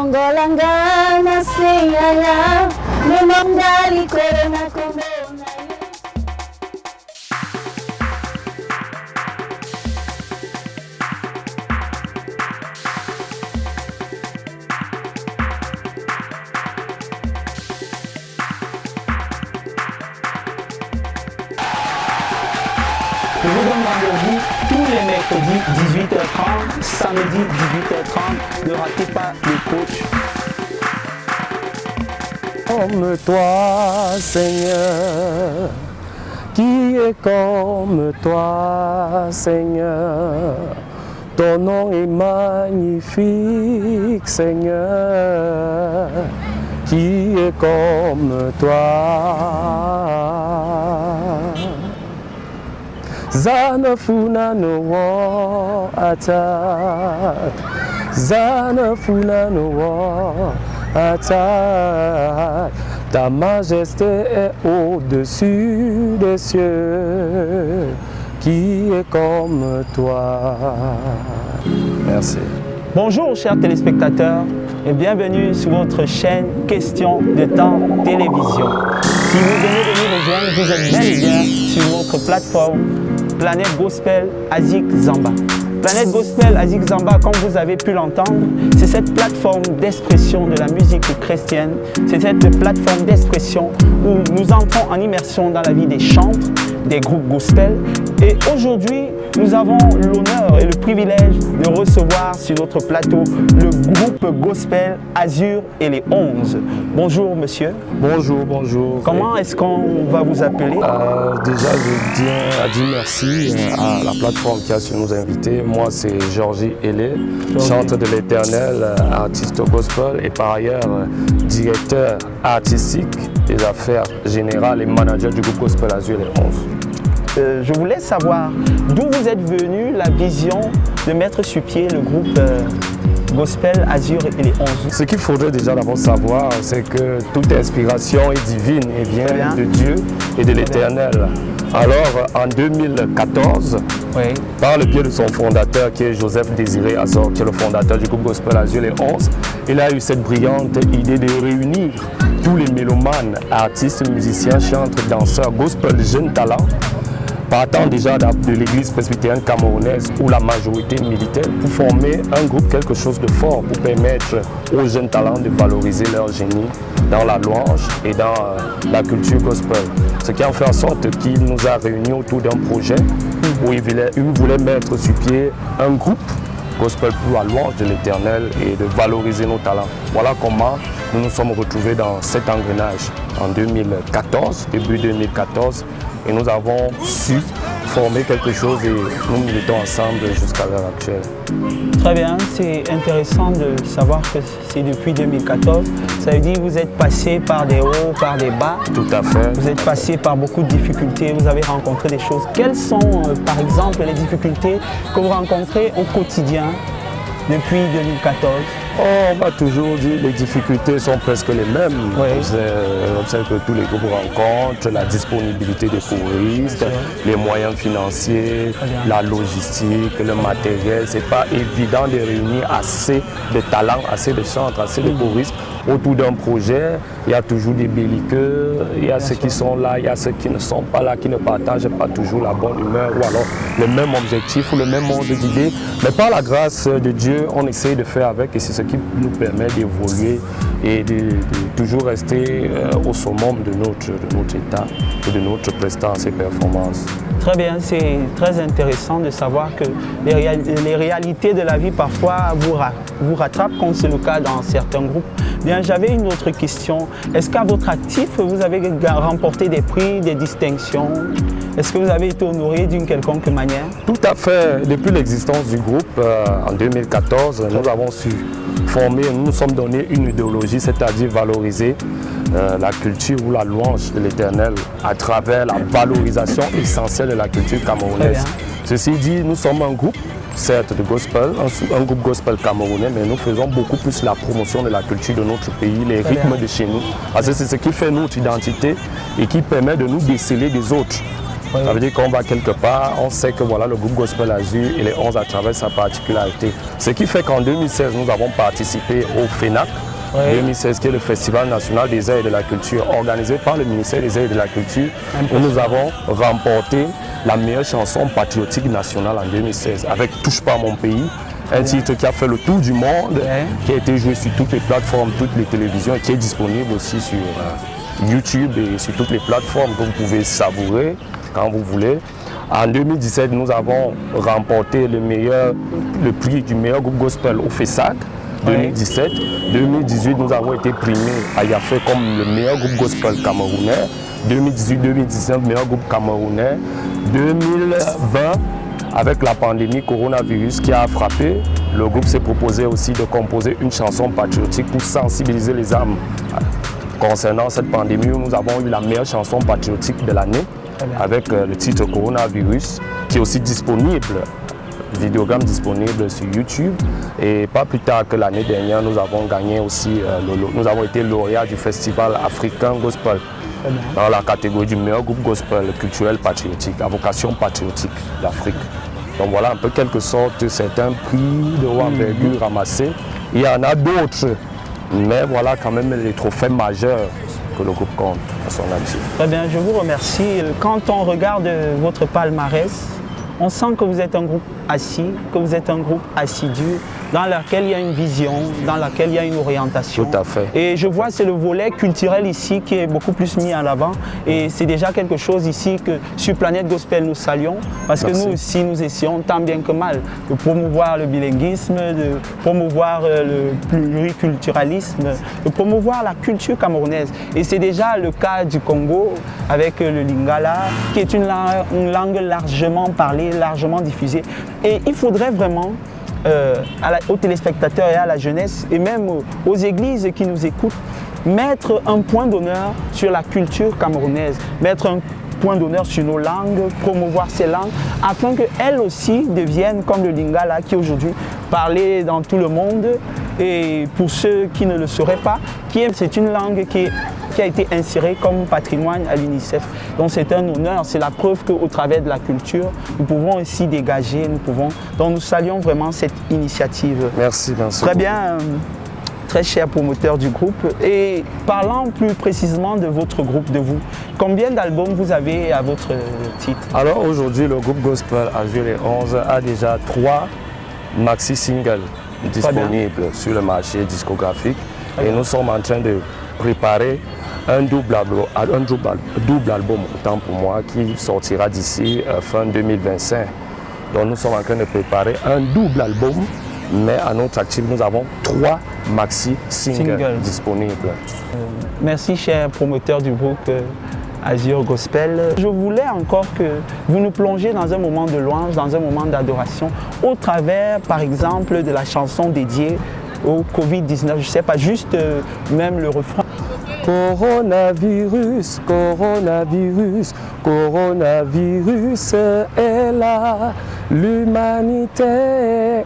Longolanga na seyaya Memamdali korona komona. Je vous donne rendez-vous tous les mercredis 18h30, samedi 18h30. Ne ratez pas le coach. Comme toi, Seigneur, qui est comme toi, Seigneur. Ton nom est magnifique, Seigneur, qui est comme toi. Zanafuna no wo atat, Zanafuna no wo atat. Ta majesté est au-dessus des cieux, qui est comme toi. Merci. Bonjour chers téléspectateurs et bienvenue sur votre chaîne Question de temps télévision. Si vous venez de nous rejoindre, vous êtes bel et bien sur notre plateforme Planète Gospel Azik Zamba. Planète Gospel Azik Zamba, comme vous avez pu l'entendre, c'est cette plateforme d'expression de la musique chrétienne. C'est cette plateforme d'expression où nous entrons en immersion dans la vie des chantres, des groupes gospel. Et aujourd'hui, nous avons l'honneur et le privilège de recevoir sur notre plateau le groupe gospel Azur et les 11. Bonjour monsieur. Bonjour, bonjour. Comment est-ce qu'on va vous appeler? Déjà, je tiens à dire merci à la plateforme qui a su nous inviter. Moi, c'est Georgie Hélé, chanteur de l'Éternel, artiste gospel et par ailleurs directeur artistique des affaires générales et manager du groupe gospel Azur et les 11. Je voulais savoir d'où vous êtes venu la vision de mettre sur pied le groupe Gospel Azur et les 11. Ce qu'il faudrait déjà d'abord savoir, c'est que toute inspiration est divine et vient de Dieu et de l'Éternel. Alors, en 2014, par le biais de son fondateur qui est Joseph Désiré Azor, qui est le fondateur du groupe Gospel Azur et les 11, il a eu cette brillante idée de réunir tous les mélomanes, artistes, musiciens, chanteurs, danseurs, gospel, jeunes talents, partant déjà de l'église presbytérienne camerounaise où la majorité militaire pour former un groupe, quelque chose de fort pour permettre aux jeunes talents de valoriser leur génie dans la louange et dans la culture gospel. Ce qui a fait en sorte qu'il nous a réunis autour d'un projet où il voulait mettre sur pied un groupe gospel pour la louange de l'Éternel et de valoriser nos talents. Voilà comment nous nous sommes retrouvés dans cet engrenage en 2014, début 2014. Et nous avons su former quelque chose et nous militons ensemble jusqu'à l'heure actuelle. Très bien, c'est intéressant de savoir que c'est depuis 2014. Ça veut dire que vous êtes passé par des hauts, par des bas. Tout à fait. Vous êtes passé par beaucoup de difficultés, vous avez rencontré des choses. Quelles sont par exemple les difficultés que vous rencontrez au quotidien depuis 2014? On m'a toujours dit que les difficultés sont presque les mêmes. On observe que tous les groupes rencontrent la disponibilité des choristes, les moyens financiers, la logistique, le matériel. Ce n'est pas évident de réunir assez de talents, assez de chantres, assez de choristes autour d'un projet. Il y a toujours des belliqueux, il y a ceux qui sont là, il y a ceux qui ne sont pas là, qui ne partagent pas toujours la bonne humeur ou alors le même objectif ou le même monde d'idées. Mais par la grâce de Dieu, on essaye de faire avec et c'est ce qui nous permet d'évoluer et de toujours rester au summum de notre état et de notre prestance et performance. Très bien, c'est très intéressant de savoir que les réalités de la vie parfois vous rattrapent, comme c'est le cas dans certains groupes. Bien, j'avais une autre question. Est-ce qu'à votre actif, vous avez remporté des prix, des distinctions? Est-ce que vous avez été honoré d'une quelconque manière? Tout à fait. Depuis l'existence du groupe en 2014, nous avons su former, nous nous sommes donné une idéologie, c'est-à-dire valoriser la culture ou la louange de l'Éternel à travers la valorisation essentielle de la culture camerounaise. Ceci dit, nous sommes un groupe, certes de gospel, un groupe gospel camerounais, mais nous faisons beaucoup plus la promotion de la culture de notre pays, les rythmes de chez nous. Parce que c'est ce qui fait notre identité et qui permet de nous déceler des autres. Oui. Ça veut dire qu'on va quelque part, on sait que voilà, le groupe Gospel Azur et les 11 à travers sa particularité. Ce qui fait qu'en 2016, nous avons participé au FENAC, 2016, qui est le Festival national des arts et de la culture, organisé par le ministère des arts et de la culture, où nous avons remporté la meilleure chanson patriotique nationale en 2016, avec Touche pas mon pays, un titre qui a fait le tour du monde, qui a été joué sur toutes les plateformes, toutes les télévisions, et qui est disponible aussi sur YouTube et sur toutes les plateformes que vous pouvez savourer quand vous voulez. En 2017, nous avons remporté le prix du meilleur groupe gospel au FESAC. 2017. 2018, nous avons été primés à Yafé comme le meilleur groupe gospel camerounais. 2018-2019, meilleur groupe camerounais. 2020, avec la pandémie coronavirus qui a frappé, le groupe s'est proposé aussi de composer une chanson patriotique pour sensibiliser les âmes concernant cette pandémie. Nous avons eu la meilleure chanson patriotique de l'année avec le titre Coronavirus, qui est aussi disponible, vidéogramme disponible sur YouTube. Et pas plus tard que l'année dernière, nous avons gagné aussi, nous avons été lauréats du Festival Africain Gospel dans la catégorie du meilleur groupe gospel culturel patriotique, à vocation patriotique d'Afrique. Donc voilà un peu quelque sorte certains prix de haute envergure ramassés. Il y en a d'autres, mais voilà quand même les trophées majeurs que le groupe compte à son actif. Très bien, je vous remercie. Quand on regarde votre palmarès, on sent que vous êtes un groupe assis, que vous êtes un groupe assidu, dans lequel il y a une vision, dans laquelle il y a une orientation. Tout à fait. Et je vois, c'est le volet culturel ici qui est beaucoup plus mis en avant. Et c'est déjà quelque chose ici que sur Planète Gospel nous saluons, parce que nous aussi, nous essayons tant bien que mal de promouvoir le bilinguisme, de promouvoir le pluriculturalisme, de promouvoir la culture camerounaise. Et c'est déjà le cas du Congo avec le Lingala, qui est une langue largement parlée, largement diffusée. Et il faudrait vraiment aux téléspectateurs et à la jeunesse et même aux églises qui nous écoutent, mettre un point d'honneur sur la culture camerounaise, mettre un point d'honneur sur nos langues, promouvoir ces langues, afin qu'elles aussi deviennent comme le Lingala qui est aujourd'hui parlé dans tout le monde. Et pour ceux qui ne le sauraient pas, c'est une langue qui a été insérée comme patrimoine à l'UNICEF. Donc c'est un honneur, c'est la preuve qu'au travers de la culture, nous pouvons aussi dégager, donc nous saluons vraiment cette initiative. Merci, merci. Très bien, très cher promoteur du groupe. Et parlant plus précisément de votre groupe, de vous, combien d'albums vous avez à votre titre? Alors aujourd'hui, le groupe Gospel Azur les 11 a déjà 3 maxi-singles disponibles sur le marché discographique. Et nous sommes en train de préparer un double album, autant pour moi, qui sortira d'ici fin 2025. Donc nous sommes en train de préparer un double album, mais à notre actif, nous avons 3 maxi-singles disponibles. Merci, cher promoteur du groupe Azur Gospel. Je voulais encore que vous nous plongiez dans un moment de louange, dans un moment d'adoration, au travers, par exemple, de la chanson dédiée au Covid-19. Je ne sais pas, juste même le refrain. Coronavirus, coronavirus, coronavirus est là. L'humanité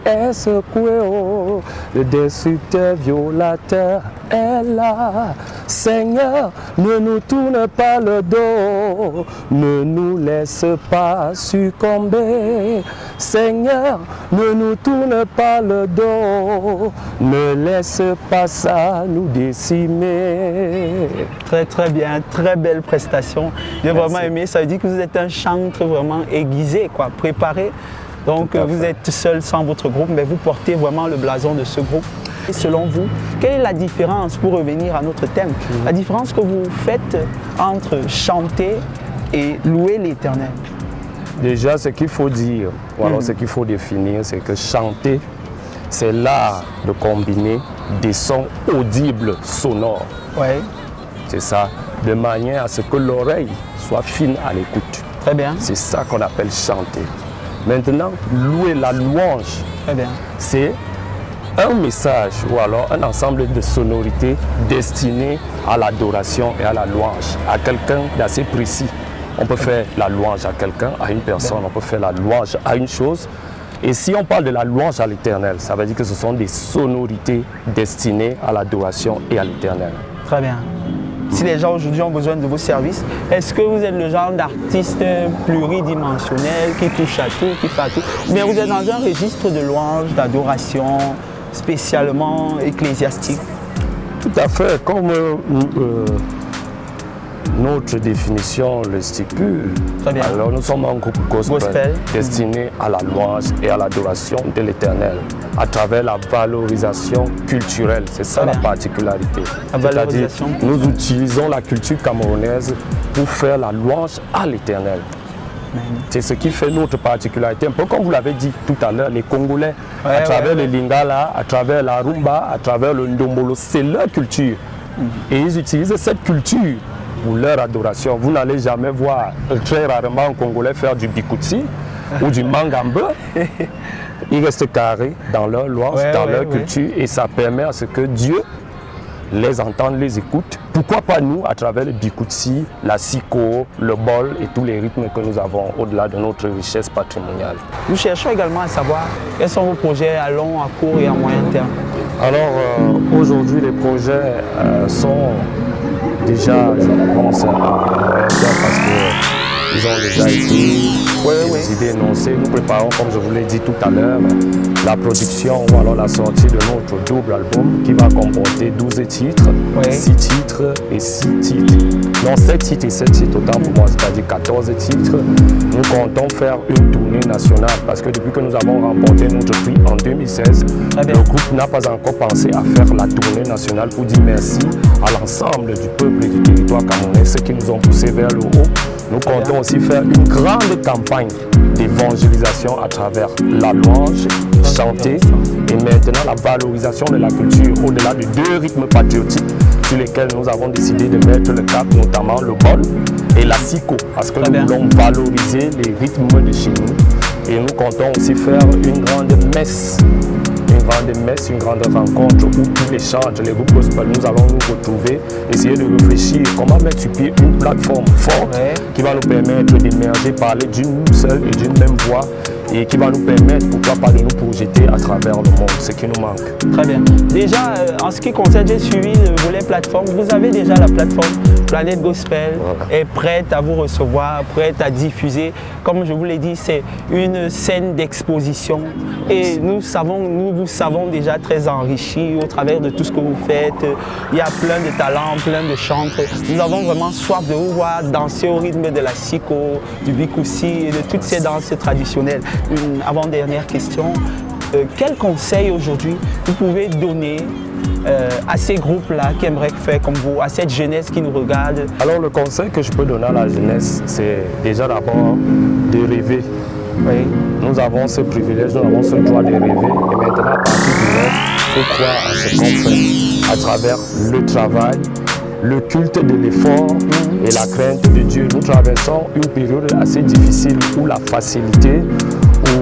est secouée, oh, le destructeur violateur est là. Seigneur, ne nous tourne pas le dos, ne nous laisse pas succomber. Seigneur, ne nous tourne pas le dos, ne laisse pas ça nous décimer. Très très bien, très belle prestation. J'ai vraiment aimé, ça veut dire que vous êtes un chantre vraiment aiguisé, quoi, préparé. Donc vous êtes seul sans votre groupe, mais vous portez vraiment le blason de ce groupe. Et selon vous, quelle est la différence, pour revenir à notre thème, la différence que vous faites entre chanter et louer l'Éternel? Déjà, ce qu'il faut dire, ou alors ce qu'il faut définir, c'est que chanter, c'est l'art de combiner des sons audibles, sonores. Ouais. C'est ça, de manière à ce que l'oreille soit fine à l'écoute. Très bien. C'est ça qu'on appelle chanter. Maintenant, louer, la louange, c'est un message ou alors un ensemble de sonorités destinées à l'adoration et à la louange, à quelqu'un d'assez précis. On peut faire la louange à quelqu'un, à une personne, on peut faire la louange à une chose. Et si on parle de la louange à l'Éternel, ça veut dire que ce sont des sonorités destinées à l'adoration et à l'Éternel. Très bien. Si les gens aujourd'hui ont besoin de vos services, est-ce que vous êtes le genre d'artiste pluridimensionnel qui touche à tout, qui fait à tout? Mais vous êtes dans un registre de louange, d'adoration, spécialement ecclésiastique? Tout à fait, comme notre définition le stipule. Très bien. Alors nous sommes un groupe gospel destiné à la louange et à l'adoration de l'Éternel à travers la valorisation culturelle. C'est ça la particularité. C'est-à-dire nous utilisons la culture camerounaise pour faire la louange à l'Éternel. C'est ce qui fait notre particularité. Un peu comme vous l'avez dit tout à l'heure, les Congolais, à travers le lingala, à travers la rumba, à travers le ndombolo, c'est leur culture. Et ils utilisent cette culture pour leur adoration. Vous n'allez jamais voir très rarement un Congolais faire du bikutsi ou du mangambe. Ils restent carrés dans leur louange, dans leur culture, et ça permet à ce que Dieu les entende, les écoute. Pourquoi pas nous, à travers le bikutsi, la siko, le bol et tous les rythmes que nous avons au-delà de notre richesse patrimoniale. Nous cherchons également à savoir quels sont vos projets à long, à court et à moyen terme. Alors aujourd'hui, les projets sont déjà, je pense, à moyen terme parce qu'ils ont déjà été énoncés. Nous préparons, comme je vous l'ai dit tout à l'heure, la production ou alors la sortie de notre double album qui va comporter 12 titres, 6 titres et 6 titres. Non, 7 titres et 7 titres, autant pour moi, c'est-à-dire 14 titres. Nous comptons faire une tournée nationale parce que depuis que nous avons remporté notre prix en 2016, le groupe n'a pas encore pensé à faire la tournée nationale pour dire merci à l'ensemble du peuple et du territoire camerounais, ceux qui nous ont poussés vers le haut. Nous comptons aussi faire une grande campagne d'évangélisation à travers la louange, chanter et maintenant la valorisation de la culture au-delà de 2 rythmes patriotiques sur lesquels nous avons décidé de mettre le cap, notamment le bol et la siko, parce que nous voulons valoriser les rythmes de chez nous. Et nous comptons aussi faire une grande messe, une grande rencontre où tous les chants, les groupes gospel, nous allons nous retrouver, essayer de réfléchir comment mettre sur pied une plateforme forte qui va nous permettre d'émerger, parler d'une seule et d'une même voix et qui va nous permettre, pourquoi pas, de nous projeter à travers le monde, ce qui nous manque. Très bien. Déjà, en ce qui concerne, j'ai suivi le volet plateforme. Vous avez déjà la plateforme Planète Gospel est prête à vous recevoir, prête à diffuser. Comme je vous l'ai dit, c'est une scène d'exposition et nous vous savons déjà très enrichis au travers de tout ce que vous faites. Il y a plein de talents, plein de chantres. Nous avons vraiment soif de vous voir danser au rythme de la siko, du bikutsi et de toutes ces danses traditionnelles. Une avant-dernière question. Quel conseil aujourd'hui vous pouvez donner à ces groupes-là qui aimeraient faire comme vous, à cette jeunesse qui nous regarde? Alors le conseil que je peux donner à la jeunesse, c'est déjà d'abord de rêver. Nous avons ce privilège, nous avons ce droit de rêver. Et maintenant, à partir du rêve, il faut croire à ce qu'on fait à travers le travail, le culte de l'effort et la crainte de Dieu. Nous traversons une période assez difficile où la facilité,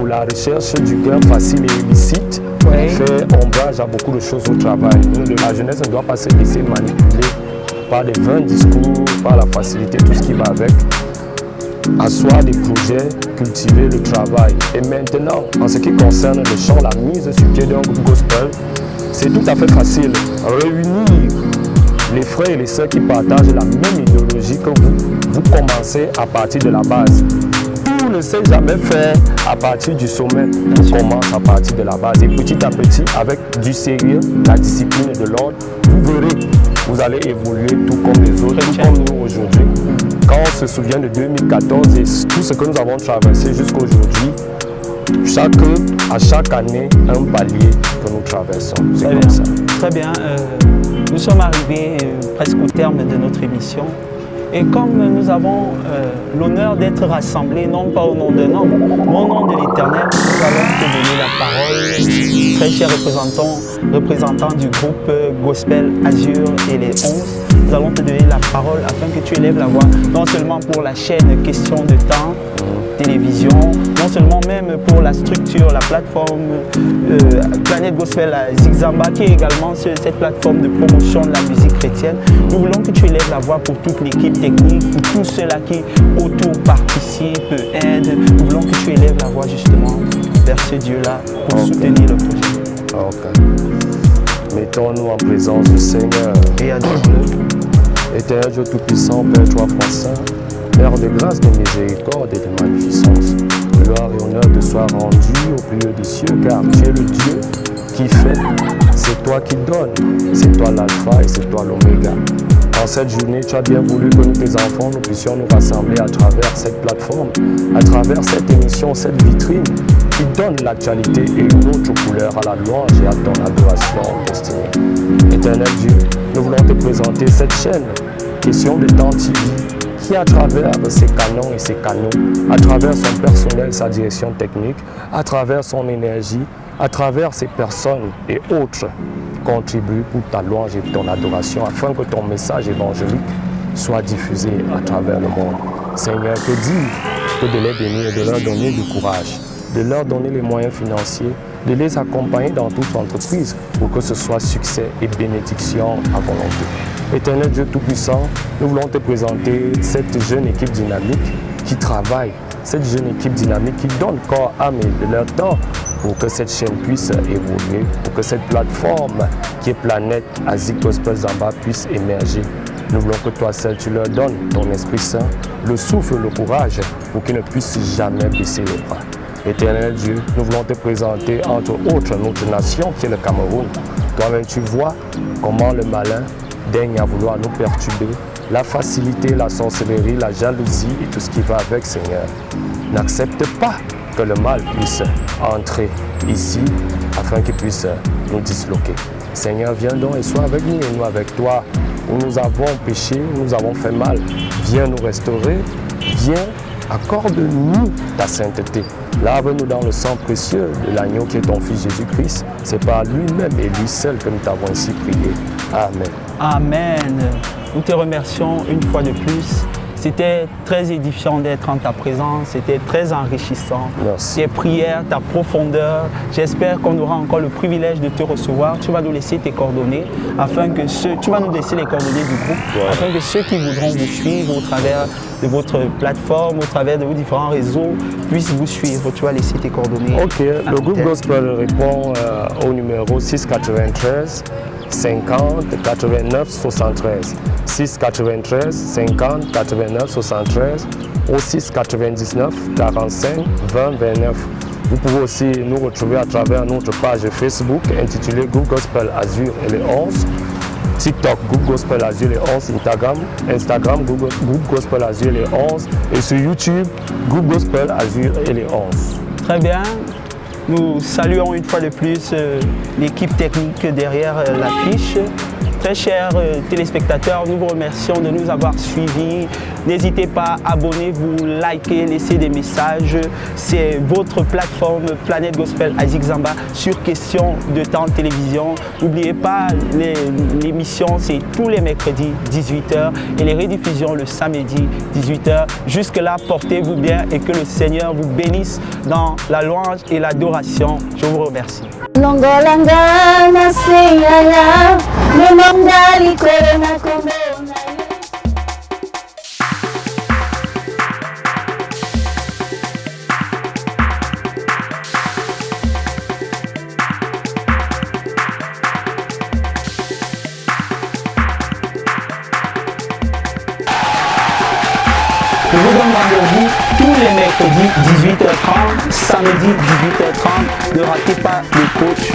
où la recherche du gain facile et illicite fait ombrage à beaucoup de choses au travail. La jeunesse ne doit pas se laisser manipuler par des vains discours, par la facilité, tout ce qui va avec. Asseoir des projets, cultiver le travail. Et maintenant, en ce qui concerne le chant, la mise sur pied d'un groupe gospel, c'est tout à fait facile. Réunir les frères et les sœurs qui partagent la même idéologie que vous commencez à partir de la base. Tout ne s'est jamais fait à partir du sommet, on commence à partir de la base. Et petit à petit, avec du sérieux, la discipline de l'ordre, vous verrez, vous allez évoluer tout comme les autres, tout comme nous aujourd'hui. Quand on se souvient de 2014 et tout ce que nous avons traversé jusqu'à aujourd'hui, à chaque année, un palier que nous traversons. C'est comme ça. Très bien. Nous sommes arrivés presque au terme de notre émission. Et comme nous avons l'honneur d'être rassemblés, non pas au nom d'un homme, mais au nom de l'Éternel, nous allons te donner la parole, très chers représentants du groupe Gospel Azur et les 11. Nous allons te donner la parole afin que tu élèves la voix, non seulement pour la chaîne Question de Temps, télévision, non seulement même pour la structure, la plateforme Planète Gospel à Zigzamba, qui est également cette plateforme de promotion de la musique chrétienne. Nous voulons que tu élèves la voix pour toute l'équipe technique, pour tous ceux-là qui autour participent, aident. Nous voulons que tu élèves la voix justement vers ce Dieu-là pour soutenir le projet. Mettons-nous en présence du Seigneur et adore-le. Éternel Dieu Tout-Puissant, Père 3 fois Saint, Père de grâce, de miséricorde et de magnificence. Gloire et honneur te soient rendus au plus haut des cieux, car tu es le Dieu qui fait. C'est toi qui donnes, c'est toi l'alpha et c'est toi l'oméga. En cette journée, tu as bien voulu que nous, tes enfants, nous puissions nous rassembler à travers cette plateforme, à travers cette émission, cette vitrine qui donne l'actualité et une autre couleur à la louange et à ton adoration destinée. Éternel Dieu, nous voulons te présenter cette chaîne, Question de Temps TV, qui à travers ses canons et ses canaux, à travers son personnel, sa direction technique, à travers son énergie, à travers ses personnes et autres, contribue pour ta louange et ton adoration afin que ton message évangélique soit diffusé à travers le monde. Seigneur, que dire que de les bénir et de leur donner du courage, de leur donner les moyens financiers, de les accompagner dans toute entreprise pour que ce soit succès et bénédiction à volonté. Éternel Dieu Tout-Puissant, nous voulons te présenter cette jeune équipe dynamique qui travaille, cette jeune équipe dynamique qui donne corps, âme et de leur temps pour que cette chaîne puisse évoluer, pour que cette plateforme qui est Planète Azik Gospel Zamba puisse émerger. Nous voulons que toi seul tu leur donnes ton Esprit Saint, le souffle, le courage pour qu'ils ne puissent jamais baisser les bras. Éternel Dieu, nous voulons te présenter entre autres notre nation qui est le Cameroun. Toi-même tu vois comment le malin daigne à vouloir nous perturber, la facilité, la sorcellerie, la jalousie et tout ce qui va avec, Seigneur. N'accepte pas que le mal puisse entrer ici afin qu'il puisse nous disloquer. Seigneur, viens donc et sois avec nous et nous avec toi. Où nous avons péché, où nous avons fait mal, viens nous restaurer, viens, accorde-nous ta sainteté. Lave-nous dans le sang précieux de l'agneau qui est ton Fils Jésus-Christ. C'est par lui-même et lui seul que nous t'avons ainsi prié. Amen. Amen. Nous te remercions une fois de plus. C'était très édifiant d'être en ta présence, c'était très enrichissant. Merci. Tes prières, ta profondeur, j'espère qu'on aura encore le privilège de te recevoir. Tu vas nous laisser tes coordonnées, tu vas nous laisser les coordonnées du groupe, afin que ceux qui voudront vous suivre au travers de votre plateforme, au travers de vos différents réseaux, puissent vous suivre. Tu vas laisser tes coordonnées. Ok, le groupe Gospel répond au numéro 693 50 89 73. 693 50 89 73 au 699 45 20 29. Vous pouvez aussi nous retrouver à travers notre page Facebook intitulée Groupe Gospel Azur et les 11, TikTok Groupe Gospel Azur et les 11, Instagram Groupe Gospel Azur et les 11 et sur YouTube Groupe Gospel Azur et les 11. Très bien. Nous saluons une fois de plus l'équipe technique derrière l'affiche. Très chers téléspectateurs, nous vous remercions de nous avoir suivis. N'hésitez pas, abonnez-vous, likez, laissez des messages. C'est votre plateforme Planète Gospel Azik Zamba sur Question de Temps Télévision. N'oubliez pas, l'émission c'est tous les mercredis 18h et les rediffusions le samedi 18h. Jusque-là, portez-vous bien et que le Seigneur vous bénisse dans la louange et l'adoration. Je vous remercie. Longolanga na seyala memamdali korona kombe. Je vous donne rendez-vous tous les mercredis 18h30, samedi 18h30. Ne ratez pas le coach